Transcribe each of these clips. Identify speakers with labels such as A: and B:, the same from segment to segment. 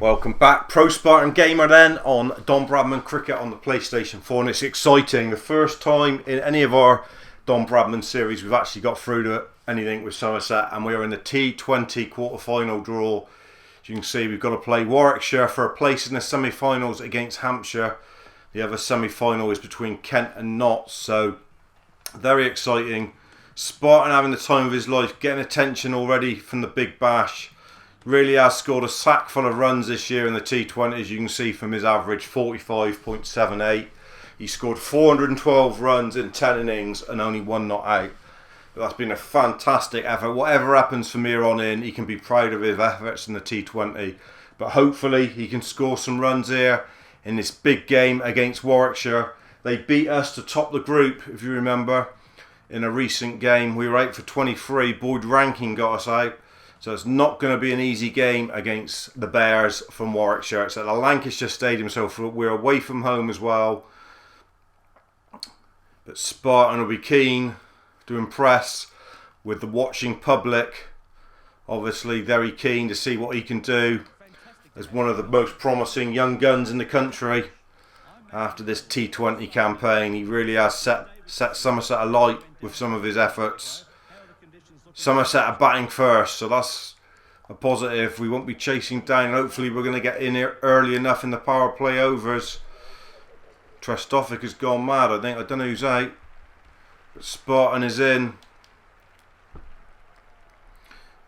A: Welcome back, Pro Spartan Gamer then, on Don Bradman Cricket on the PlayStation 4, and it's exciting. The first time in any of our Don Bradman series we've actually got through to anything with Somerset, and we are in the T20 quarter-final draw. As you can see, we've got to play Warwickshire for a place in the semi-finals against Hampshire. The other semi-final is between Kent and Notts, so very exciting. Spartan having the time of his life, getting attention already from the Big Bash. Really has scored a sack full of runs this year in the T20, as you can see from his average 45.78. He scored 412 runs in 10 innings and only one not out. That's been a fantastic effort. Whatever happens from here on in, he can be proud of his efforts in the T20. But hopefully he can score some runs here in this big game against Warwickshire. They beat us to top the group, if you remember, in a recent game. We were out for 23. Boyd Rankin got us out. So it's not going to be an easy game against the Bears from Warwickshire. It's at the Lancashire Stadium, so we're away from home as well. But Spartan will be keen to impress with the watching public. Obviously very keen to see what he can do as one of the most promising young guns in the country. After this T20 campaign, he really has set Somerset alight with some of his efforts. Somerset are batting first, so that's a positive. We won't be chasing down. Hopefully we're going to get in here early enough in the power play overs. Trestovic has gone mad, I think. I don't know who's out. But Spartan is in.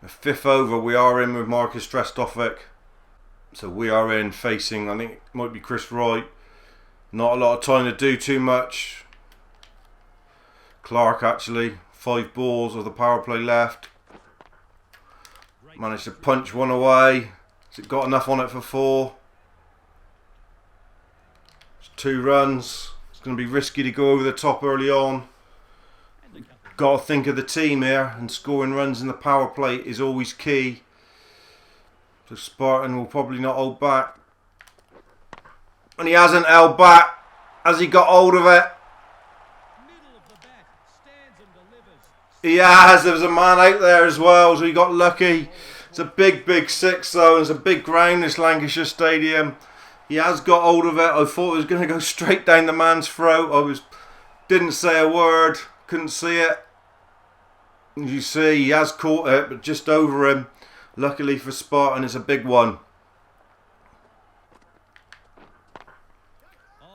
A: The fifth over, we are in with Marcus Trestovic. So we are in facing, I think it might be Chris Wright. Not a lot of time to do too much. Clark actually. 5 balls of the power play left. Managed to punch one away. Has it got enough on it for 4? It's 2 runs. It's going to be risky to go over the top early on. Got to think of the team here, and scoring runs in the power play is always key. So Spartan will probably not hold back. And he hasn't held back. Has he got hold of it? He has. There was a man out there as well, so he got lucky. It's a big 6 though. It's a big ground, this Lancashire Stadium. He has got hold of it. I thought it was going to go straight down the man's throat. Didn't say a word. Couldn't see it. As you see, he has caught it, but just over him. Luckily for Spartan, it's a big one.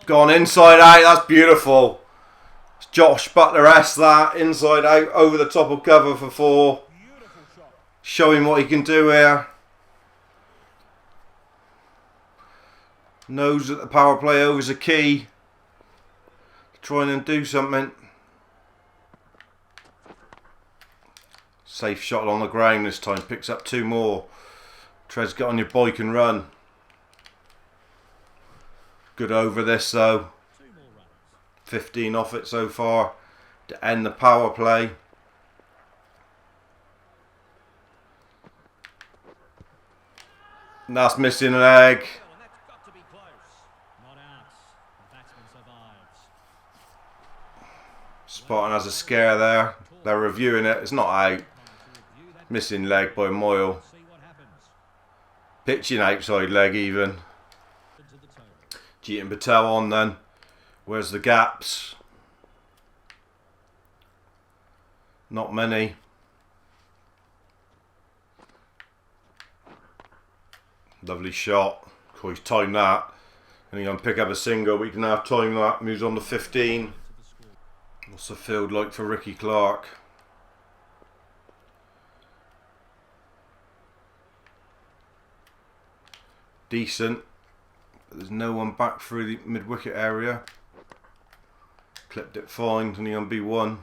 A: Gone inside out. That's beautiful. Josh Butler-esque that, inside out, over the top of cover for 4. Showing what he can do here. Knows that the power play overs are key. Trying and do something. Safe shot on the ground this time, picks up 2 more. Trez, get on your bike and run. Good over this though. 15 off it so far to end the power play. And that's missing an leg. Spartan has a scare there. They're reviewing it. It's not out. Missing leg by a mile. Pitching outside leg even. Jeetan Patel on then. Where's the gaps? Not many. Lovely shot. Of course, timed that. And he's going to pick up a single. We can now time that. Moves on to 15. What's the field like for Ricky Clark? Decent. But there's no one back through the mid-wicket area. Clipped it fine, only on B1.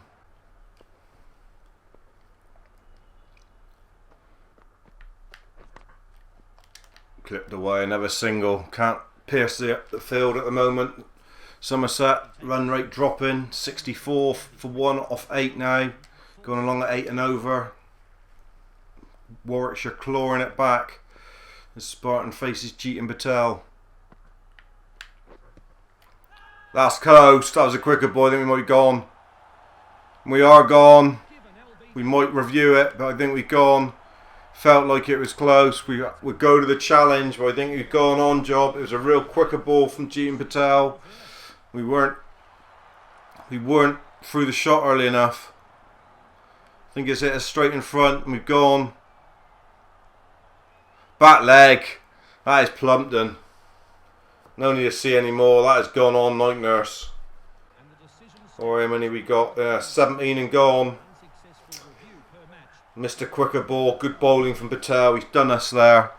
A: Clipped away, another single. Can't pierce the field at the moment. Somerset, run rate dropping. 64 for 1 off 8 now. Going along at 8 and over. Warwickshire clawing it back as Spartan faces Jeetan Patel. That's close. That was a quicker ball. I think we might be gone. We are gone. We might review it, but I think we've gone. Felt like it was close. We would go to the challenge, but I think we'd gone on job. It was a real quicker ball from Jeetan Patel. We weren't through the shot early enough. I think it's hit us straight in front, and we've gone. Back leg. That is Plumpton. No need to see any more. That has gone on night nurse. Or how many we got? 17 and gone. Missed a quicker ball. Good bowling from Patel. He's done us there.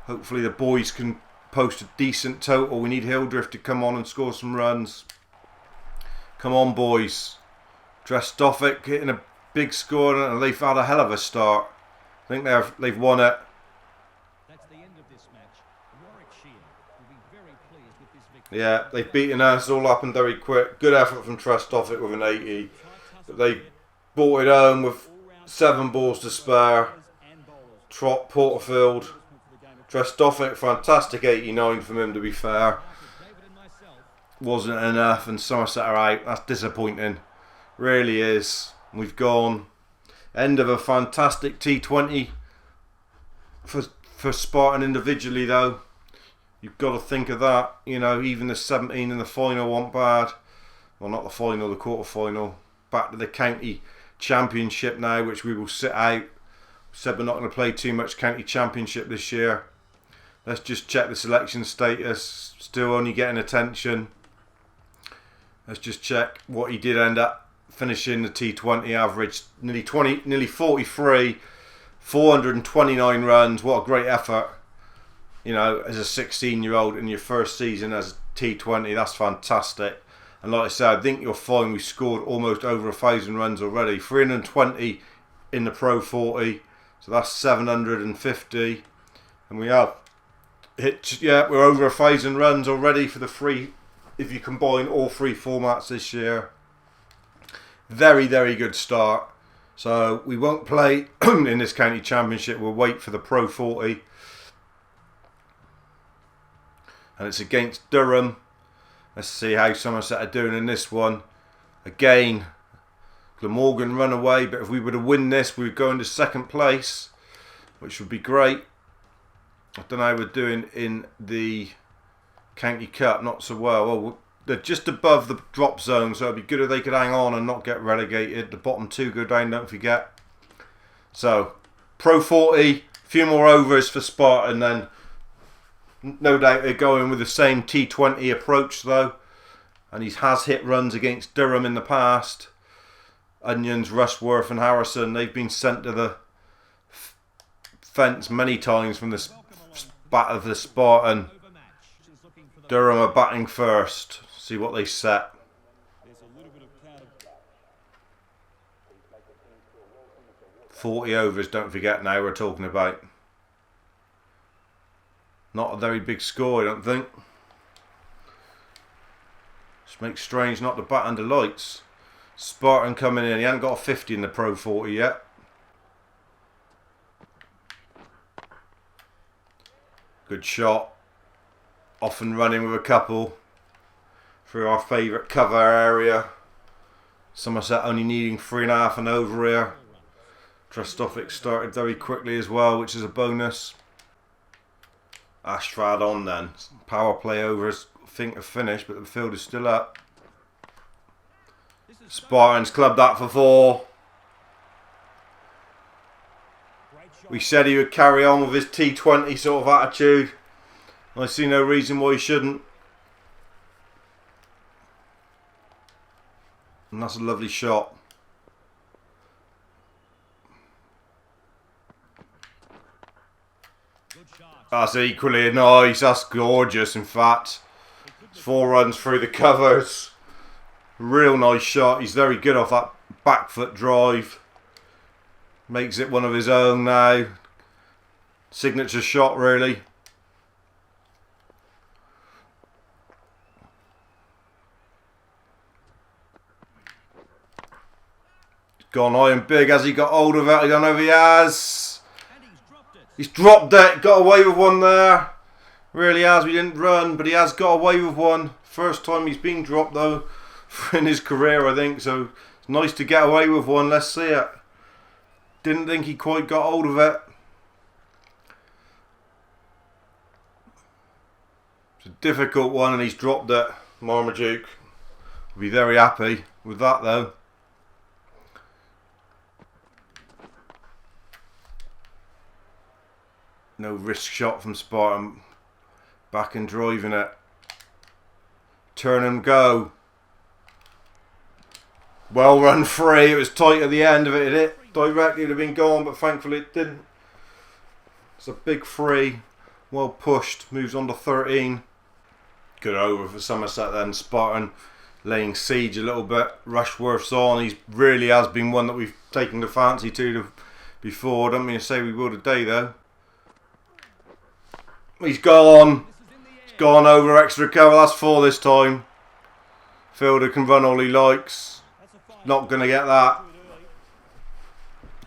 A: Hopefully the boys can post a decent total. We need Hildreth to come on and score some runs. Come on, boys. Drestovic hitting a big score, and they've had a hell of a start. I think they've won it. Yeah, they've beaten us. All happened very quick. Good effort from Drestovic with an 80. But they brought it home with 7 balls to spare. Trot, Porterfield. Drestovic, fantastic 89 from him, to be fair. Wasn't enough, and Somerset are out. That's disappointing. Really is. We've gone. End of a fantastic T20 for Spartan individually, though. You've got to think of that. You know, even the 17 in the final weren't bad. Well, not the final, the quarter final. Back to the county championship now, which we will sit out. Said we're not going to play too much county championship this year. Let's just check the selection status. Still only getting attention. Let's just check what he did end up finishing the T20 average. Nearly 43, 429 runs. What a great effort. You know, as a 16-year-old in your first season as T20, that's fantastic. And like I said, I think you'll find we scored almost over 1,000 runs already. 320 in the Pro 40, so that's 750. And we have hit, yeah, we're over 1,000 runs already for the free, if you combine all 3 formats this year. Very, very good start. So we won't play in this county championship. We'll wait for the Pro 40. And it's against Durham. Let's see how Somerset are doing in this one. Again, Glamorgan run away, but if we were to win this, we would go into 2nd place, which would be great. I don't know how we're doing in the County Cup, not so well. Well, they're just above the drop zone, so it'd be good if they could hang on and not get relegated. The bottom 2 go down, don't forget. So, Pro 40, a few more overs for Spartan, then no doubt they're going with the same T20 approach, though. And he has hit runs against Durham in the past. Onions, Rushworth and Harrison, they've been sent to the fence many times from the bat of the Spartan. Durham are batting first. See what they set. 40 overs, don't forget now we're talking about. Not a very big score, I don't think. Just makes strange not to bat under lights. Spartan coming in. He hasn't got a 50 in the Pro 40 yet. Good shot. Off and running with a couple. Through our favourite cover area. Somerset only needing 3.5 and over here. Drestovic started very quickly as well, which is a bonus. Ashford on then. Power play overs, I think, have finished, but the field is still up. Spartans clubbed that for 4. We said he would carry on with his T20 sort of attitude. I see no reason why he shouldn't. And that's a lovely shot. That's equally nice. That's gorgeous, in fact. It's 4 runs through the covers. Real nice shot. He's very good off that back foot drive. Makes it one of his own now. Signature shot, really. Gone high and big. Has he got hold of it? I don't know if he has. He's dropped it. Got away with one there. Really has. We didn't run, but he has got away with one. First time he's been dropped, though, in his career, I think. So it's nice to get away with one. Let's see it. Didn't think he quite got hold of it. It's a difficult one and he's dropped it. Marmaduke will be very happy with that though. No risk shot from Spartan. Back and driving it. Turn and go. Well run free. It was tight at the end of it. It hit directly. It would have been gone, but thankfully it didn't. It's a big free. Well pushed. Moves on to 13. Good over for Somerset then. Spartan laying siege a little bit. Rushworth's on. He really has been one that we've taken the fancy to before. Don't mean to say we will today though. He's gone. He's gone over extra cover. That's 4 this time. Fielder can run all he likes. Not going to get that.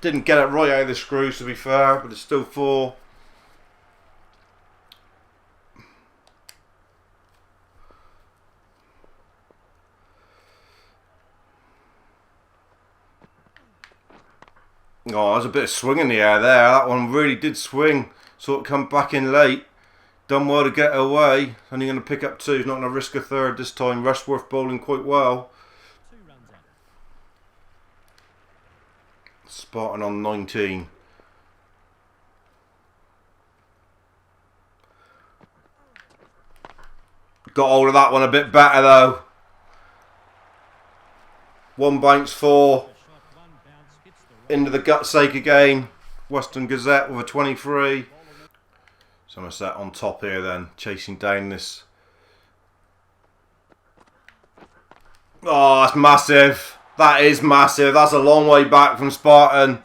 A: Didn't get it right out of the screws to be fair, but it's still 4. Oh, there's a bit of swing in the air there. That one really did swing. Sort of come back in late. Done well to get away. Only going to pick up 2. He's not going to risk a 3rd this time. Rushworth bowling quite well. Spartan on 19. Got hold of that one a bit better though. 1 bounce 4. Into the gutsake again. Western Gazette with a 23. Somerset on top here then. Chasing down this. Oh, that's massive. That is massive. That's a long way back from Spartan.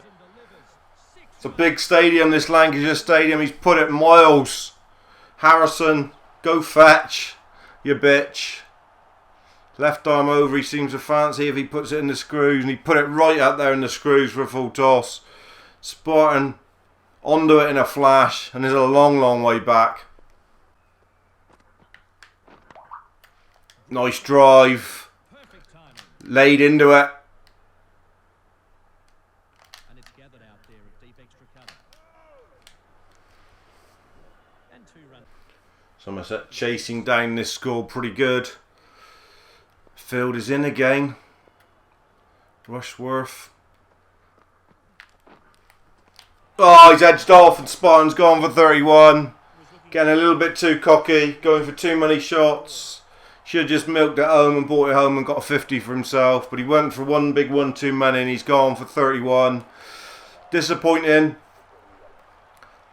A: It's a big stadium, this Lancashire Stadium. He's put it miles. Harrison, go fetch, you bitch. Left arm over, he seems to fancy if he puts it in the screws. And he put it right up there in the screws for a full toss. Spartan onto it in a flash. And there's a long, long way back. Nice drive. Laid into it. And it's gathered out there at deep extra cover. And 2 runs. Somerset chasing down this score pretty good. Field is in again. Rushworth. Oh, he's edged off and Spartan's gone for 31. Getting a little bit too cocky. Going for too many shots. Should have just milked it home and brought it home and got a 50 for himself. But he went for one big one too many and he's gone for 31. Disappointing.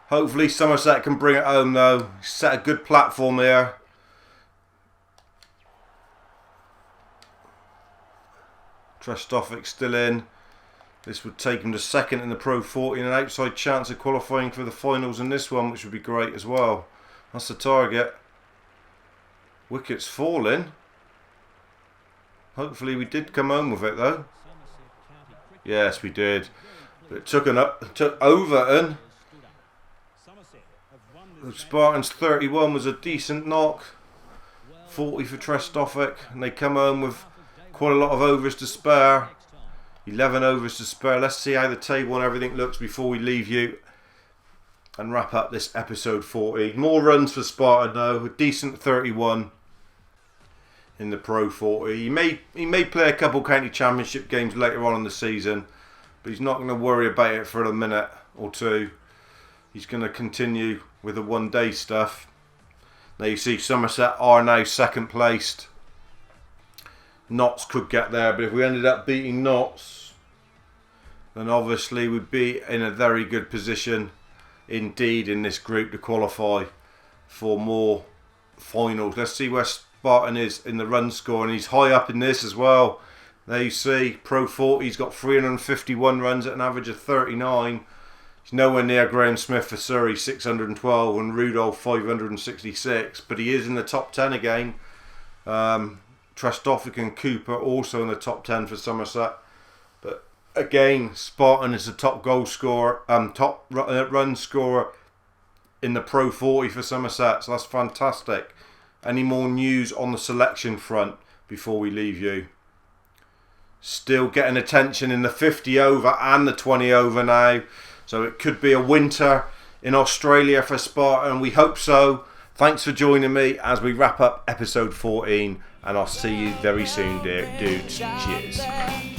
A: Hopefully Somerset can bring it home though. He's set a good platform here. Trestovic still in. This would take him to 2nd in the Pro 40 and an outside chance of qualifying for the finals in this one, which would be great as well. That's the target. Wicket's falling. Hopefully we did come home with it though. Yes, we did. But it took Overton. The Spartans 31 was a decent knock. 40 for Trestovic, and they come home with quite a lot of overs to spare. 11 overs to spare. Let's see how the table and everything looks before we leave you and wrap up this episode 40. More runs for Spartan though. A decent 31 in the Pro 40. He may play a couple county championship games later on in the season, but he's not going to worry about it for a minute or two. He's going to continue with the one-day stuff. Now you see Somerset are now 2nd placed. Notts could get there, but if we ended up beating Notts, then obviously we'd be in a very good position indeed in this group to qualify for more finals. Let's see where Spartan is in the run score, and he's high up in this as well. There you see, Pro 40, he's got 351 runs at an average of 39. He's nowhere near Graham Smith for Surrey, 612, and Rudolph, 566, but he is in the top 10 again. Trestovic and Cooper also in the top 10 for Somerset. But again, Spartan is the top goal scorer, top run scorer in the Pro 40 for Somerset. So that's fantastic. Any more news on the selection front before we leave you? still getting attention in the 50 over and the 20 over now. So it could be a winter in Australia for Spartan. We hope so. Thanks for joining me as we wrap up episode 14, and I'll see you very soon, dear dudes. Cheers.